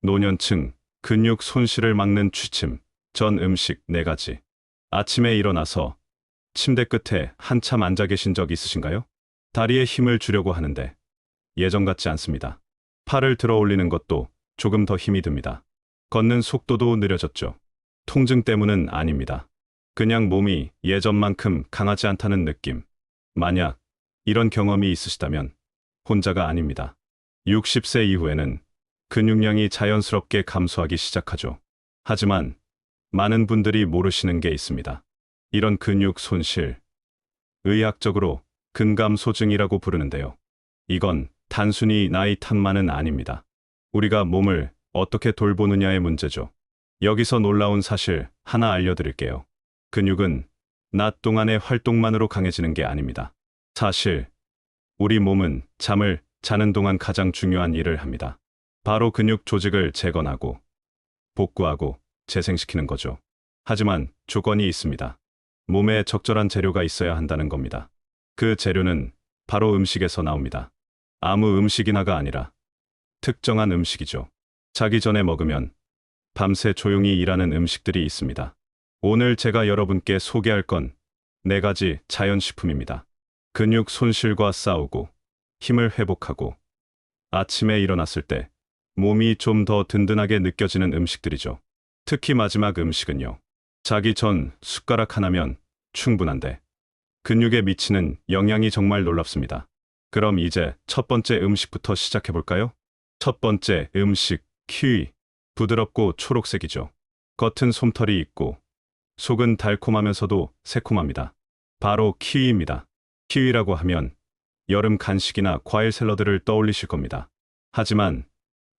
노년층, 근육 손실을 막는 취침, 전 음식 4가지. 아침에 일어나서 침대 끝에 한참 앉아 계신 적 있으신가요? 다리에 힘을 주려고 하는데 예전 같지 않습니다. 팔을 들어 올리는 것도 조금 더 힘이 듭니다. 걷는 속도도 느려졌죠. 통증 때문은 아닙니다. 그냥 몸이 예전만큼 강하지 않다는 느낌. 만약 이런 경험이 있으시다면 혼자가 아닙니다. 60세 이후에는 근육량이 자연스럽게 감소하기 시작하죠. 하지만 많은 분들이 모르시는 게 있습니다. 이런 근육 손실, 의학적으로 근감소증이라고 부르는데요. 이건 단순히 나이 탓만은 아닙니다. 우리가 몸을 어떻게 돌보느냐의 문제죠. 여기서 놀라운 사실 하나 알려드릴게요. 근육은 낮 동안의 활동만으로 강해지는 게 아닙니다. 사실 우리 몸은 잠을 자는 동안 가장 중요한 일을 합니다. 바로 근육 조직을 재건하고 복구하고 재생시키는 거죠. 하지만 조건이 있습니다. 몸에 적절한 재료가 있어야 한다는 겁니다. 그 재료는 바로 음식에서 나옵니다. 아무 음식이나가 아니라 특정한 음식이죠. 자기 전에 먹으면 밤새 조용히 일하는 음식들이 있습니다. 오늘 제가 여러분께 소개할 건 4가지 자연식품입니다. 근육 손실과 싸우고 힘을 회복하고 아침에 일어났을 때 몸이 좀 더 든든하게 느껴지는 음식들이죠. 특히 마지막 음식은요. 자기 전 숟가락 하나면 충분한데 근육에 미치는 영향이 정말 놀랍습니다. 그럼 이제 첫 번째 음식부터 시작해 볼까요? 첫 번째 음식, 키위. 부드럽고 초록색이죠. 겉은 솜털이 있고 속은 달콤하면서도 새콤합니다. 바로 키위입니다. 키위라고 하면 여름 간식이나 과일 샐러드를 떠올리실 겁니다. 하지만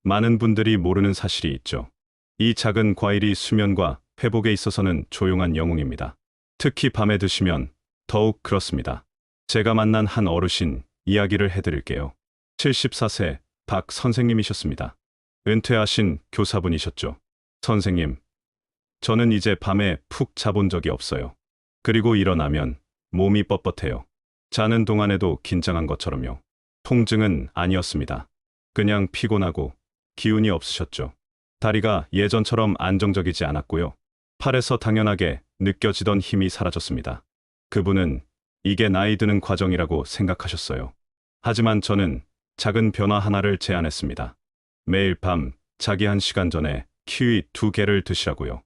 많은 분들이 모르는 사실이 있죠. 이 작은 과일이 수면과 회복에 있어서는 조용한 영웅입니다. 특히 밤에 드시면 더욱 그렇습니다. 제가 만난 한 어르신 이야기를 해드릴게요. 74세 박 선생님이셨습니다. 은퇴하신 교사분이셨죠. 선생님, 저는 이제 밤에 푹 자본 적이 없어요. 그리고 일어나면 몸이 뻣뻣해요. 자는 동안에도 긴장한 것처럼요. 통증은 아니었습니다. 그냥 피곤하고 기운이 없으셨죠. 다리가 예전처럼 안정적이지 않았고요. 팔에서 당연하게 느껴지던 힘이 사라졌습니다. 그분은 이게 나이 드는 과정이라고 생각하셨어요. 하지만 저는 작은 변화 하나를 제안했습니다. 매일 밤 자기 1시간 전에 키위 2개를 드시라고요.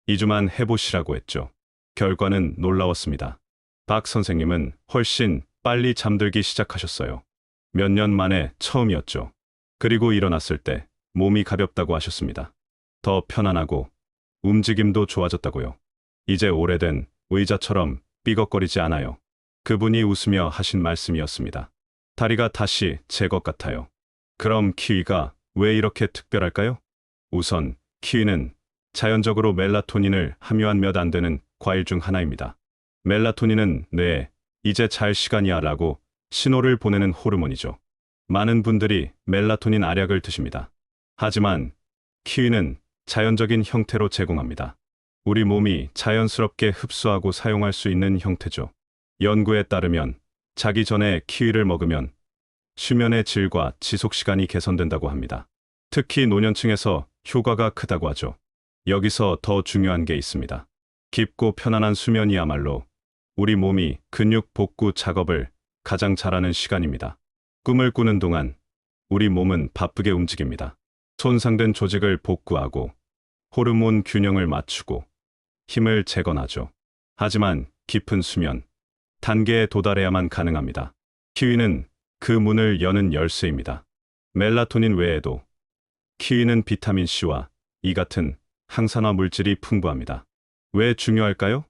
2주만 해보시라고 했죠. 결과는 놀라웠습니다. 박 선생님은 훨씬 빨리 잠들기 시작하셨어요. 몇 년 만에 처음이었죠. 그리고 일어났을 때 몸이 가볍다고 하셨습니다. 더 편안하고 움직임도 좋아졌다고요. 이제 오래된 의자처럼 삐걱거리지 않아요. 그분이 웃으며 하신 말씀이었습니다. 다리가 다시 제 것 같아요. 그럼 키위가 왜 이렇게 특별할까요? 우선 키위는 자연적으로 멜라토닌을 함유한 몇 안 되는 과일 중 하나입니다. 멜라토닌은 뇌에 이제 잘 시간이야 라고 신호를 보내는 호르몬이죠. 많은 분들이 멜라토닌 알약을 드십니다. 하지만 키위는 자연적인 형태로 제공합니다. 우리 몸이 자연스럽게 흡수하고 사용할 수 있는 형태죠. 연구에 따르면 자기 전에 키위를 먹으면 수면의 질과 지속 시간이 개선된다고 합니다. 특히 노년층에서 효과가 크다고 하죠. 여기서 더 중요한 게 있습니다. 깊고 편안한 수면이야말로 우리 몸이 근육 복구 작업을 가장 잘하는 시간입니다. 꿈을 꾸는 동안 우리 몸은 바쁘게 움직입니다. 손상된 조직을 복구하고 호르몬 균형을 맞추고 힘을 재건하죠. 하지만 깊은 수면, 단계에 도달해야만 가능합니다. 키위는 그 문을 여는 열쇠입니다. 멜라토닌 외에도 키위는 비타민 C와 E 같은 항산화 물질이 풍부합니다. 왜 중요할까요?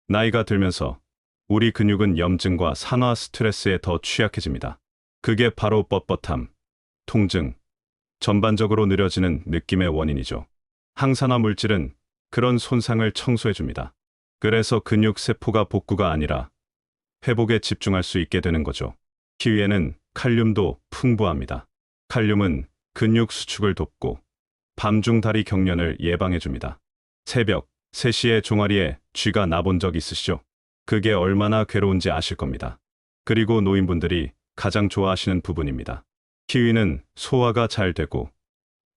나이가 들면서 우리 근육은 염증과 산화 스트레스에 더 취약해집니다. 그게 바로 뻣뻣함, 통증, 전반적으로 느려지는 느낌의 원인이죠. 항산화 물질은 그런 손상을 청소해줍니다. 그래서 근육 세포가 복구가 아니라 회복에 집중할 수 있게 되는 거죠. 키위에는 칼륨도 풍부합니다. 칼륨은 근육 수축을 돕고 밤중 다리 경련을 예방해줍니다. 새벽 3시에 종아리에 쥐가 나본 적 있으시죠? 그게 얼마나 괴로운지 아실 겁니다. 그리고 노인분들이 가장 좋아하시는 부분입니다. 키위는 소화가 잘 되고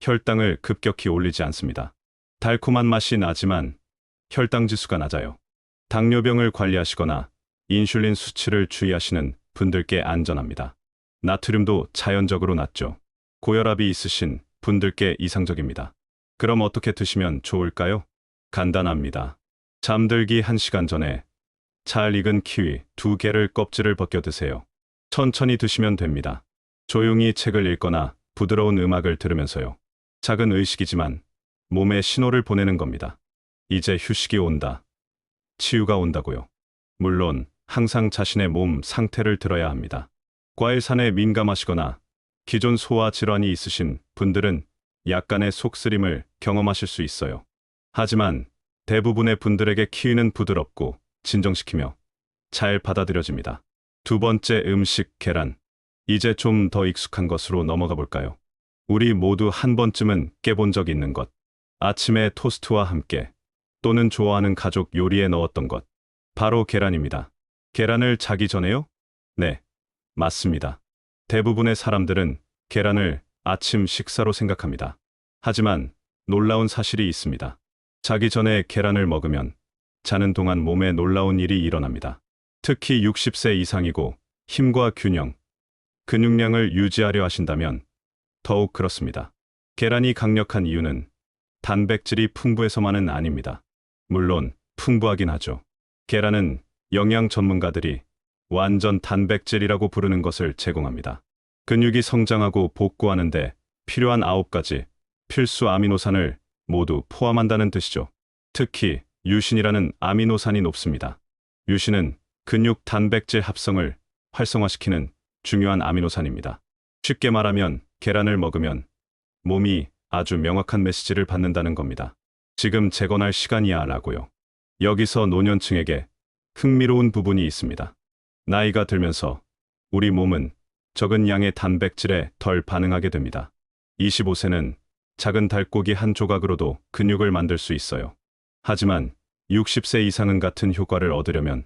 혈당을 급격히 올리지 않습니다. 달콤한 맛이 나지만 혈당 지수가 낮아요. 당뇨병을 관리하시거나 인슐린 수치를 주의하시는 분들께 안전합니다. 나트륨도 자연적으로 낮죠. 고혈압이 있으신 분들께 이상적입니다. 그럼 어떻게 드시면 좋을까요? 간단합니다. 잠들기 1시간 전에 잘 익은 키위 2개를 껍질을 벗겨 드세요. 천천히 드시면 됩니다. 조용히 책을 읽거나 부드러운 음악을 들으면서요. 작은 의식이지만 몸에 신호를 보내는 겁니다. 이제 휴식이 온다. 치유가 온다고요. 물론 항상 자신의 몸 상태를 들어야 합니다. 과일산에 민감하시거나 기존 소화 질환이 있으신 분들은 약간의 속쓰림을 경험하실 수 있어요. 하지만 대부분의 분들에게 키위는 부드럽고 진정시키며 잘 받아들여집니다. 두 번째 음식 계란. 이제 좀 더 익숙한 것으로 넘어가 볼까요? 우리 모두 한 번쯤은 깨본 적 있는 것. 아침에 토스트와 함께 또는 좋아하는 가족 요리에 넣었던 것. 바로 계란입니다. 계란을 자기 전에요? 네, 맞습니다. 대부분의 사람들은 계란을 아침 식사로 생각합니다. 하지만 놀라운 사실이 있습니다. 자기 전에 계란을 먹으면 자는 동안 몸에 놀라운 일이 일어납니다. 특히 60세 이상이고 힘과 균형, 근육량을 유지하려 하신다면 더욱 그렇습니다. 계란이 강력한 이유는 단백질이 풍부해서만은 아닙니다. 물론 풍부하긴 하죠. 계란은 영양 전문가들이 완전 단백질이라고 부르는 것을 제공합니다. 근육이 성장하고 복구하는데 필요한 9가지 필수 아미노산을 모두 포함한다는 뜻이죠. 특히 유신이라는 아미노산이 높습니다. 유신은 근육 단백질 합성을 활성화시키는 중요한 아미노산입니다. 쉽게 말하면 계란을 먹으면 몸이 아주 명확한 메시지를 받는다는 겁니다. 지금 재건할 시간이야 라고요. 여기서 노년층에게 흥미로운 부분이 있습니다. 나이가 들면서 우리 몸은 적은 양의 단백질에 덜 반응하게 됩니다. 25세는 작은 닭고기 한 조각으로도 근육을 만들 수 있어요. 하지만 60세 이상은 같은 효과를 얻으려면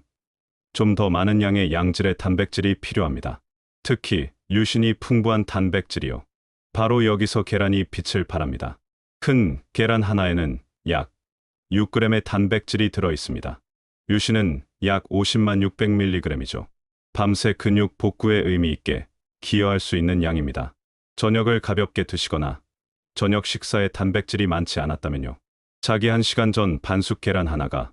좀 더 많은 양의 양질의 단백질이 필요합니다. 특히 유신이 풍부한 단백질이요. 바로 여기서 계란이 빛을 발합니다. 큰 계란 하나에는 약 6g의 단백질이 들어 있습니다. 유신은 약 50만 600mg이죠. 밤새 근육 복구에 의미 있게 기여할 수 있는 양입니다. 저녁을 가볍게 드시거나 저녁 식사에 단백질이 많지 않았다면요. 자기 1시간 전 반숙 계란 하나가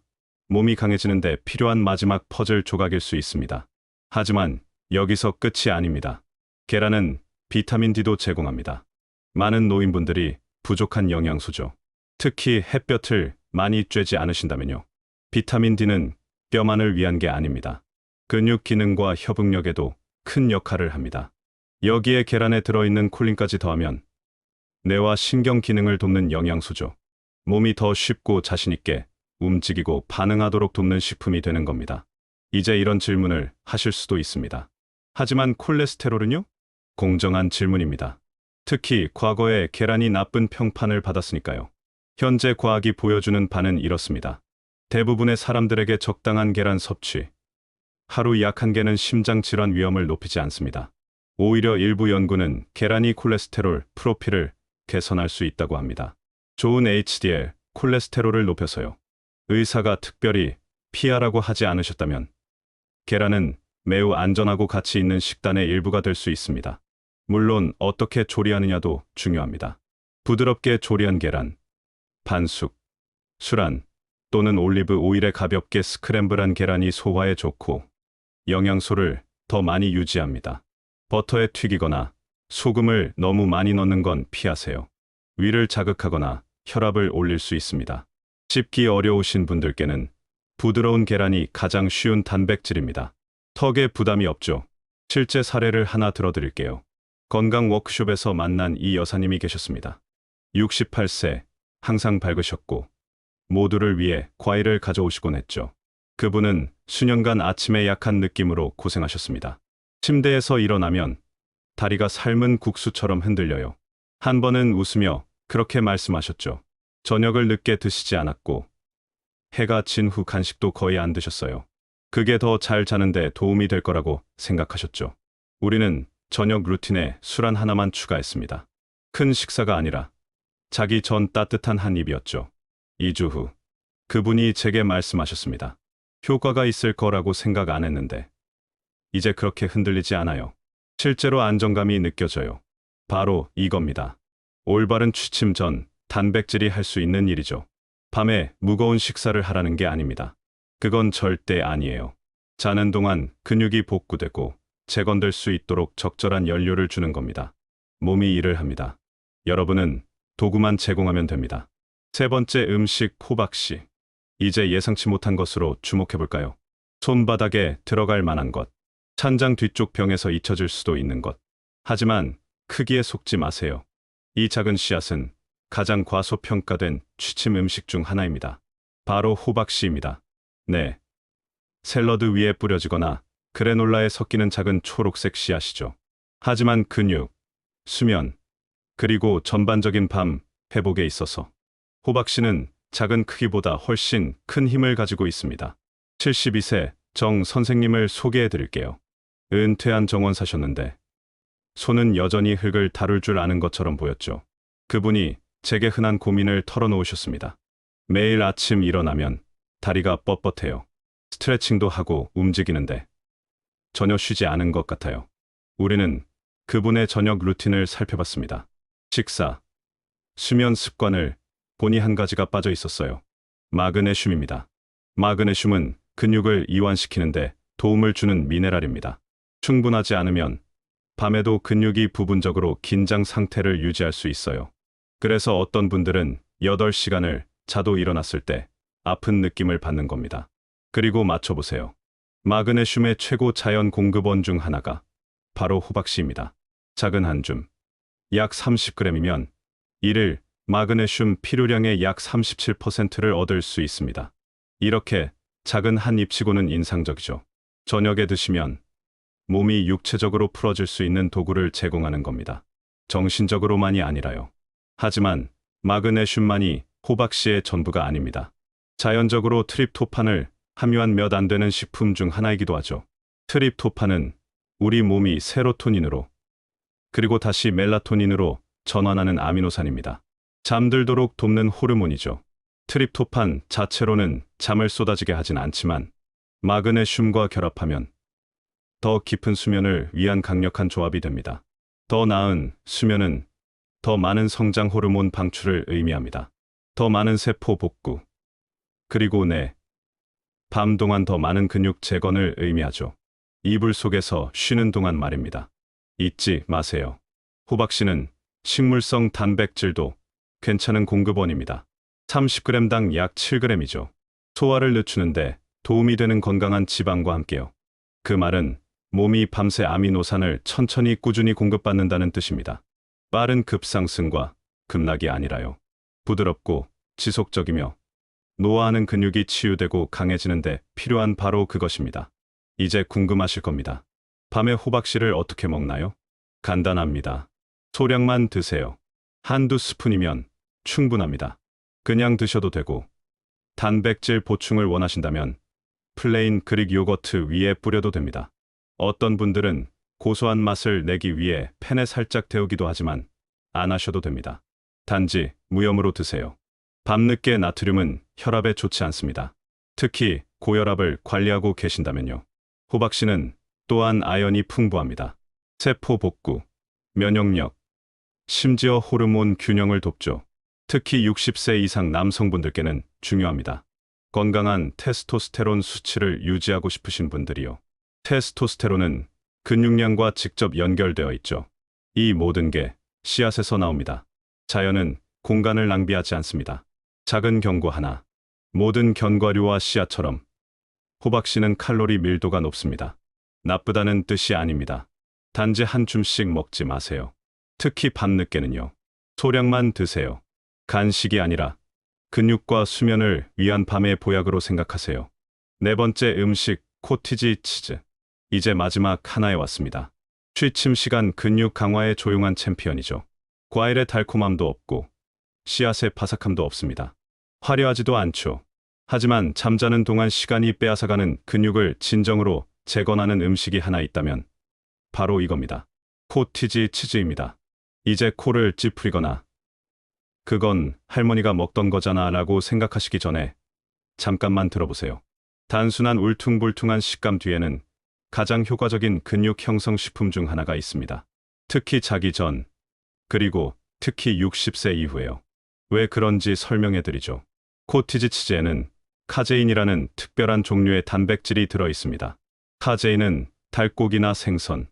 몸이 강해지는데 필요한 마지막 퍼즐 조각일 수 있습니다. 하지만 여기서 끝이 아닙니다. 계란은 비타민 D도 제공합니다. 많은 노인분들이 부족한 영양소죠. 특히 햇볕을 많이 쬐지 않으신다면요. 비타민 D는 뼈만을 위한 게 아닙니다. 근육 기능과 협응력에도 큰 역할을 합니다. 여기에 계란에 들어있는 콜린까지 더하면 뇌와 신경 기능을 돕는 영양소죠. 몸이 더 쉽고 자신있게 움직이고 반응하도록 돕는 식품이 되는 겁니다. 이제 이런 질문을 하실 수도 있습니다. 하지만 콜레스테롤은요? 공정한 질문입니다. 특히 과거에 계란이 나쁜 평판을 받았으니까요. 현재 과학이 보여주는 바는 이렇습니다. 대부분의 사람들에게 적당한 계란 섭취, 하루 약 1개는 심장 질환 위험을 높이지 않습니다. 오히려 일부 연구는 계란이 콜레스테롤 프로필을 개선할 수 있다고 합니다. 좋은 HDL, 콜레스테롤을 높여서요. 의사가 특별히 피하라고 하지 않으셨다면 계란은 매우 안전하고 가치 있는 식단의 일부가 될 수 있습니다. 물론 어떻게 조리하느냐도 중요합니다. 부드럽게 조리한 계란, 반숙, 술안 또는 올리브 오일에 가볍게 스크램블한 계란이 소화에 좋고 영양소를 더 많이 유지합니다. 버터에 튀기거나 소금을 너무 많이 넣는 건 피하세요. 위를 자극하거나 혈압을 올릴 수 있습니다. 씹기 어려우신 분들께는 부드러운 계란이 가장 쉬운 단백질입니다. 턱에 부담이 없죠. 실제 사례를 하나 들어드릴게요. 건강 워크숍에서 만난 이 여사님이 계셨습니다. 68세, 항상 밝으셨고 모두를 위해 과일을 가져오시곤 했죠. 그분은 수년간 아침에 약한 느낌으로 고생하셨습니다. 침대에서 일어나면 다리가 삶은 국수처럼 흔들려요. 한 번은 웃으며 그렇게 말씀하셨죠. 저녁을 늦게 드시지 않았고 해가 진 후 간식도 거의 안 드셨어요. 그게 더 잘 자는데 도움이 될 거라고 생각하셨죠. 우리는 저녁 루틴에 술 한 하나만 추가했습니다. 큰 식사가 아니라 자기 전 따뜻한 한 입이었죠. 2주 후 그분이 제게 말씀하셨습니다. 효과가 있을 거라고 생각 안 했는데 이제 그렇게 흔들리지 않아요. 실제로 안정감이 느껴져요. 바로 이겁니다. 올바른 취침 전 단백질이 할 수 있는 일이죠. 밤에 무거운 식사를 하라는 게 아닙니다. 그건 절대 아니에요. 자는 동안 근육이 복구되고 재건될 수 있도록 적절한 연료를 주는 겁니다. 몸이 일을 합니다. 여러분은 도구만 제공하면 됩니다. 세 번째 음식 호박씨. 이제 예상치 못한 것으로 주목해 볼까요? 손바닥에 들어갈 만한 것. 찬장 뒤쪽 병에서 잊혀질 수도 있는 것. 하지만 크기에 속지 마세요. 이 작은 씨앗은 가장 과소평가된 취침 음식 중 하나입니다. 바로 호박씨입니다. 네. 샐러드 위에 뿌려지거나 그래놀라에 섞이는 작은 초록색 씨앗이죠. 하지만 근육, 수면, 그리고 전반적인 밤 회복에 있어서 호박씨는 작은 크기보다 훨씬 큰 힘을 가지고 있습니다. 72세 정 선생님을 소개해 드릴게요. 은퇴한 정원사셨는데 손은 여전히 흙을 다룰 줄 아는 것처럼 보였죠. 그분이 제게 흔한 고민을 털어놓으셨습니다. 매일 아침 일어나면 다리가 뻣뻣해요. 스트레칭도 하고 움직이는데 전혀 쉬지 않은 것 같아요. 우리는 그분의 저녁 루틴을 살펴봤습니다. 식사, 수면 습관을 보니 한 가지가 빠져 있었어요. 마그네슘입니다. 마그네슘은 근육을 이완시키는데 도움을 주는 미네랄입니다. 충분하지 않으면 밤에도 근육이 부분적으로 긴장 상태를 유지할 수 있어요. 그래서 어떤 분들은 8시간을 자도 일어났을 때 아픈 느낌을 받는 겁니다. 그리고 맞춰보세요. 마그네슘의 최고 자연 공급원 중 하나가 바로 호박씨입니다. 작은 한 줌, 약 30g이면 일일 마그네슘 필요량의 약 37%를 얻을 수 있습니다. 이렇게 작은 한 입치고는 인상적이죠. 저녁에 드시면 몸이 육체적으로 풀어질 수 있는 도구를 제공하는 겁니다. 정신적으로만이 아니라요. 하지만 마그네슘만이 호박씨의 전부가 아닙니다. 자연적으로 트립토판을 함유한 몇 안 되는 식품 중 하나이기도 하죠. 트립토판은 우리 몸이 세로토닌으로 그리고 다시 멜라토닌으로 전환하는 아미노산입니다. 잠들도록 돕는 호르몬이죠. 트립토판 자체로는 잠을 쏟아지게 하진 않지만 마그네슘과 결합하면 더 깊은 수면을 위한 강력한 조합이 됩니다. 더 나은 수면은 더 많은 성장 호르몬 방출을 의미합니다. 더 많은 세포 복구, 그리고 밤 동안 더 많은 근육 재건을 의미하죠. 이불 속에서 쉬는 동안 말입니다. 잊지 마세요. 호박씨는 식물성 단백질도 괜찮은 공급원입니다. 30g당 약 7g이죠. 소화를 늦추는데 도움이 되는 건강한 지방과 함께요. 그 말은 몸이 밤새 아미노산을 천천히 꾸준히 공급받는다는 뜻입니다. 빠른 급상승과 급락이 아니라요. 부드럽고 지속적이며 노화하는 근육이 치유되고 강해지는데 필요한 바로 그것입니다. 이제 궁금하실 겁니다. 밤에 호박씨를 어떻게 먹나요? 간단합니다. 소량만 드세요. 한두 스푼이면 충분합니다. 그냥 드셔도 되고, 단백질 보충을 원하신다면 플레인 그릭 요거트 위에 뿌려도 됩니다. 어떤 분들은 고소한 맛을 내기 위해 팬에 살짝 데우기도 하지만 안 하셔도 됩니다. 단지 무염으로 드세요. 밤늦게 나트륨은 혈압에 좋지 않습니다. 특히 고혈압을 관리하고 계신다면요. 호박씨는 또한 아연이 풍부합니다. 세포 복구, 면역력, 심지어 호르몬 균형을 돕죠. 특히 60세 이상 남성분들께는 중요합니다. 건강한 테스토스테론 수치를 유지하고 싶으신 분들이요. 테스토스테론은 근육량과 직접 연결되어 있죠. 이 모든 게 씨앗에서 나옵니다. 자연은 공간을 낭비하지 않습니다. 작은 경고 하나. 모든 견과류와 씨앗처럼 호박씨는 칼로리 밀도가 높습니다. 나쁘다는 뜻이 아닙니다. 단지 한 줌씩 먹지 마세요. 특히 밤늦게는요. 소량만 드세요. 간식이 아니라 근육과 수면을 위한 밤의 보약으로 생각하세요. 네 번째 음식, 코티지 치즈. 이제 마지막 하나에 왔습니다. 취침 시간 근육 강화의 조용한 챔피언이죠. 과일의 달콤함도 없고 씨앗의 바삭함도 없습니다. 화려하지도 않죠. 하지만 잠자는 동안 시간이 빼앗아가는 근육을 진정으로 재건하는 음식이 하나 있다면 바로 이겁니다. 코티지 치즈입니다. 이제 코를 찌푸리거나 그건 할머니가 먹던 거잖아 라고 생각하시기 전에 잠깐만 들어보세요. 단순한 울퉁불퉁한 식감 뒤에는 가장 효과적인 근육 형성 식품 중 하나가 있습니다. 특히 자기 전, 그리고 특히 60세 이후에요. 왜 그런지 설명해 드리죠. 코티지 치즈에는 카제인이라는 특별한 종류의 단백질이 들어 있습니다. 카제인은 닭고기나 생선,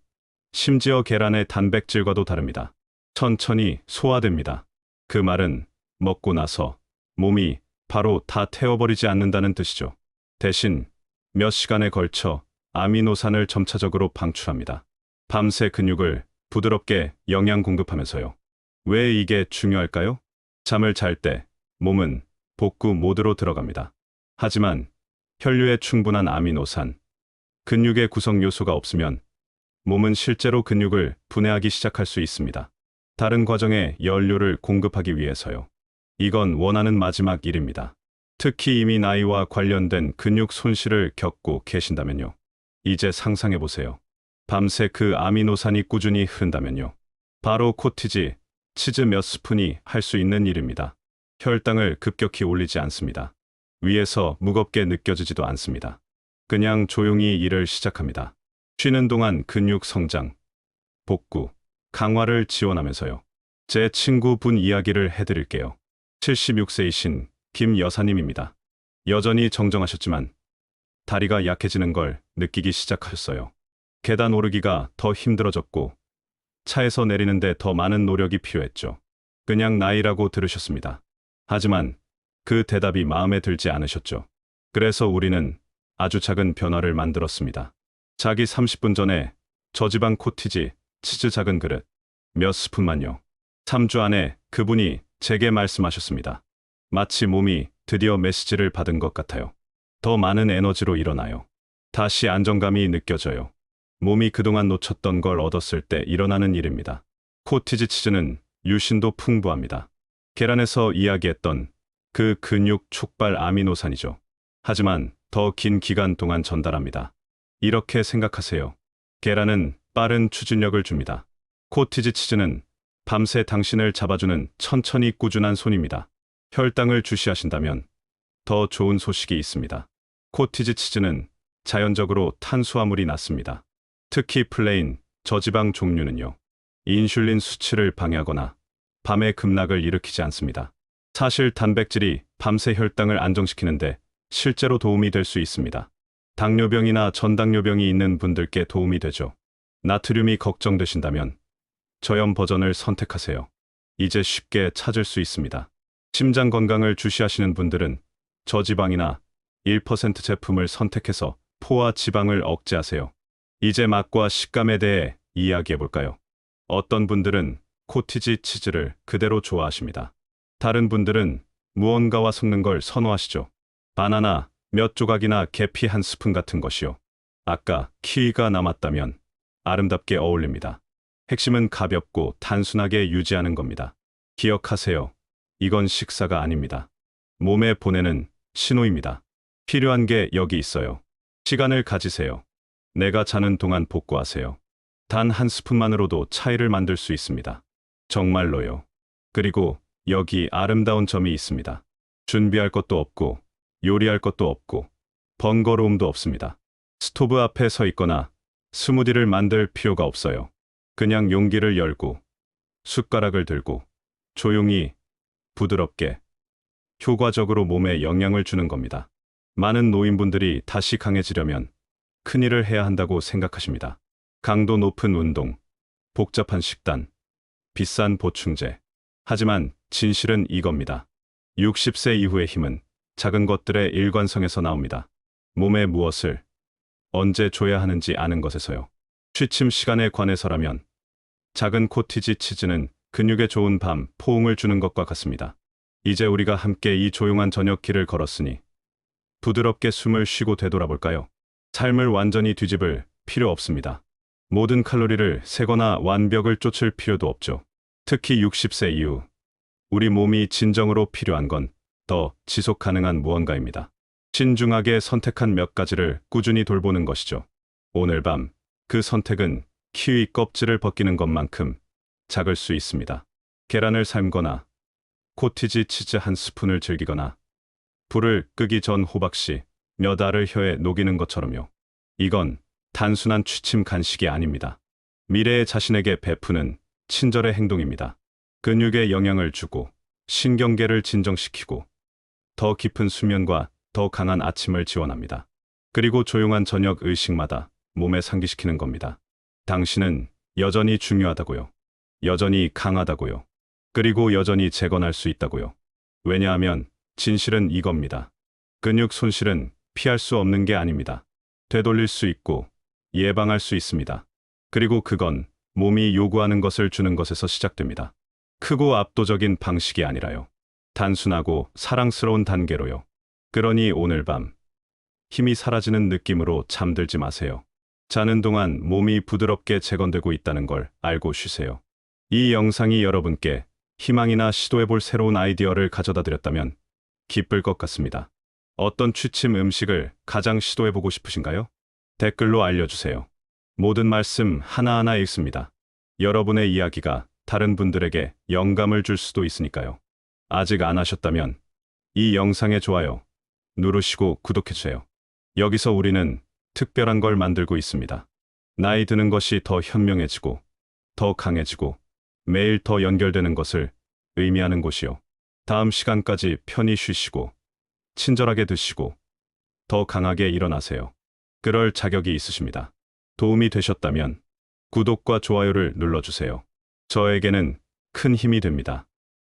심지어 계란의 단백질과도 다릅니다. 천천히 소화됩니다. 그 말은 먹고 나서 몸이 바로 다 태워버리지 않는다는 뜻이죠. 대신 몇 시간에 걸쳐 아미노산을 점차적으로 방출합니다. 밤새 근육을 부드럽게 영양 공급하면서요. 왜 이게 중요할까요? 잠을 잘 때 몸은 복구 모드로 들어갑니다. 하지만 혈류에 충분한 아미노산, 근육의 구성 요소가 없으면 몸은 실제로 근육을 분해하기 시작할 수 있습니다. 다른 과정에 연료를 공급하기 위해서요. 이건 원하는 마지막 일입니다. 특히 이미 나이와 관련된 근육 손실을 겪고 계신다면요. 이제 상상해 보세요. 밤새 그 아미노산이 꾸준히 흐른다면요. 바로 코티지, 치즈 몇 스푼이 할 수 있는 일입니다. 혈당을 급격히 올리지 않습니다. 위에서 무겁게 느껴지지도 않습니다. 그냥 조용히 일을 시작합니다. 쉬는 동안 근육 성장, 복구, 강화를 지원하면서요. 제 친구분 이야기를 해드릴게요. 76세이신 김 여사님입니다. 여전히 정정하셨지만 다리가 약해지는 걸 느끼기 시작하셨어요. 계단 오르기가 더 힘들어졌고 차에서 내리는데 더 많은 노력이 필요했죠. 그냥 나이라고 들으셨습니다. 하지만 그 대답이 마음에 들지 않으셨죠. 그래서 우리는 아주 작은 변화를 만들었습니다. 자기 30분 전에 저지방 코티지, 치즈 작은 그릇, 몇 스푼만요. 3주 안에 그분이 제게 말씀하셨습니다. 마치 몸이 드디어 메시지를 받은 것 같아요. 더 많은 에너지로 일어나요. 다시 안정감이 느껴져요. 몸이 그동안 놓쳤던 걸 얻었을 때 일어나는 일입니다. 코티지 치즈는 유신도 풍부합니다. 계란에서 이야기했던 그 근육 촉발 아미노산이죠. 하지만 더 긴 기간 동안 전달합니다. 이렇게 생각하세요. 계란은 빠른 추진력을 줍니다. 코티지 치즈는 밤새 당신을 잡아주는 천천히 꾸준한 손입니다. 혈당을 주시하신다면 더 좋은 소식이 있습니다. 코티지 치즈는 자연적으로 탄수화물이 낮습니다. 특히 플레인, 저지방 종류는요. 인슐린 수치를 방해하거나 밤의 급락을 일으키지 않습니다. 사실 단백질이 밤새 혈당을 안정시키는데 실제로 도움이 될 수 있습니다. 당뇨병이나 전당뇨병이 있는 분들께 도움이 되죠. 나트륨이 걱정되신다면 저염 버전을 선택하세요. 이제 쉽게 찾을 수 있습니다. 심장 건강을 주시하시는 분들은 저지방이나 1% 제품을 선택해서 포화 지방을 억제하세요. 이제 맛과 식감에 대해 이야기해 볼까요? 어떤 분들은 코티지 치즈를 그대로 좋아하십니다. 다른 분들은 무언가와 섞는 걸 선호하시죠. 바나나 몇 조각이나 계피 한 스푼 같은 것이요. 아까 키위가 남았다면 아름답게 어울립니다. 핵심은 가볍고 단순하게 유지하는 겁니다. 기억하세요. 이건 식사가 아닙니다. 몸에 보내는 신호입니다. 필요한 게 여기 있어요. 시간을 가지세요. 내가 자는 동안 복구하세요. 단 한 스푼만으로도 차이를 만들 수 있습니다. 정말로요. 그리고 여기 아름다운 점이 있습니다. 준비할 것도 없고 요리할 것도 없고 번거로움도 없습니다. 스토브 앞에 서 있거나 스무디를 만들 필요가 없어요. 그냥 용기를 열고 숟가락을 들고 조용히 부드럽게 효과적으로 몸에 영향을 주는 겁니다. 많은 노인분들이 다시 강해지려면 큰일을 해야 한다고 생각하십니다. 강도 높은 운동, 복잡한 식단, 비싼 보충제. 하지만 진실은 이겁니다. 60세 이후의 힘은 작은 것들의 일관성에서 나옵니다. 몸에 무엇을 언제 줘야 하는지 아는 것에서요. 취침 시간에 관해서라면 작은 코티지 치즈는 근육에 좋은 밤 포옹을 주는 것과 같습니다. 이제 우리가 함께 이 조용한 저녁길을 걸었으니 부드럽게 숨을 쉬고 되돌아볼까요? 삶을 완전히 뒤집을 필요 없습니다. 모든 칼로리를 세거나 완벽을 쫓을 필요도 없죠. 특히 60세 이후 우리 몸이 진정으로 필요한 건 더 지속 가능한 무언가입니다. 신중하게 선택한 몇 가지를 꾸준히 돌보는 것이죠. 오늘 밤 그 선택은 키위 껍질을 벗기는 것만큼 작을 수 있습니다. 계란을 삶거나 코티지 치즈 한 스푼을 즐기거나 불을 끄기 전 호박씨 몇 알을 혀에 녹이는 것처럼요. 이건 단순한 취침 간식이 아닙니다. 미래의 자신에게 베푸는 친절의 행동입니다. 근육에 영향을 주고 신경계를 진정시키고 더 깊은 수면과 더 강한 아침을 지원합니다. 그리고 조용한 저녁 의식마다 몸에 상기시키는 겁니다. 당신은 여전히 중요하다고요. 여전히 강하다고요. 그리고 여전히 재건할 수 있다고요. 왜냐하면 진실은 이겁니다. 근육 손실은 피할 수 없는 게 아닙니다. 되돌릴 수 있고 예방할 수 있습니다. 그리고 그건 몸이 요구하는 것을 주는 것에서 시작됩니다. 크고 압도적인 방식이 아니라요. 단순하고 사랑스러운 단계로요. 그러니 오늘 밤 힘이 사라지는 느낌으로 잠들지 마세요. 자는 동안 몸이 부드럽게 재건되고 있다는 걸 알고 쉬세요. 이 영상이 여러분께 희망이나 시도해볼 새로운 아이디어를 가져다 드렸다면 기쁠 것 같습니다. 어떤 취침 음식을 가장 시도해보고 싶으신가요? 댓글로 알려주세요. 모든 말씀 하나하나 읽습니다. 여러분의 이야기가 다른 분들에게 영감을 줄 수도 있으니까요. 아직 안 하셨다면 이 영상에 좋아요 누르시고 구독해주세요. 여기서 우리는 특별한 걸 만들고 있습니다. 나이 드는 것이 더 현명해지고 더 강해지고 매일 더 연결되는 것을 의미하는 곳이요. 다음 시간까지 편히 쉬시고 친절하게 드시고 더 강하게 일어나세요. 그럴 자격이 있으십니다. 도움이 되셨다면 구독과 좋아요를 눌러주세요. 저에게는 큰 힘이 됩니다.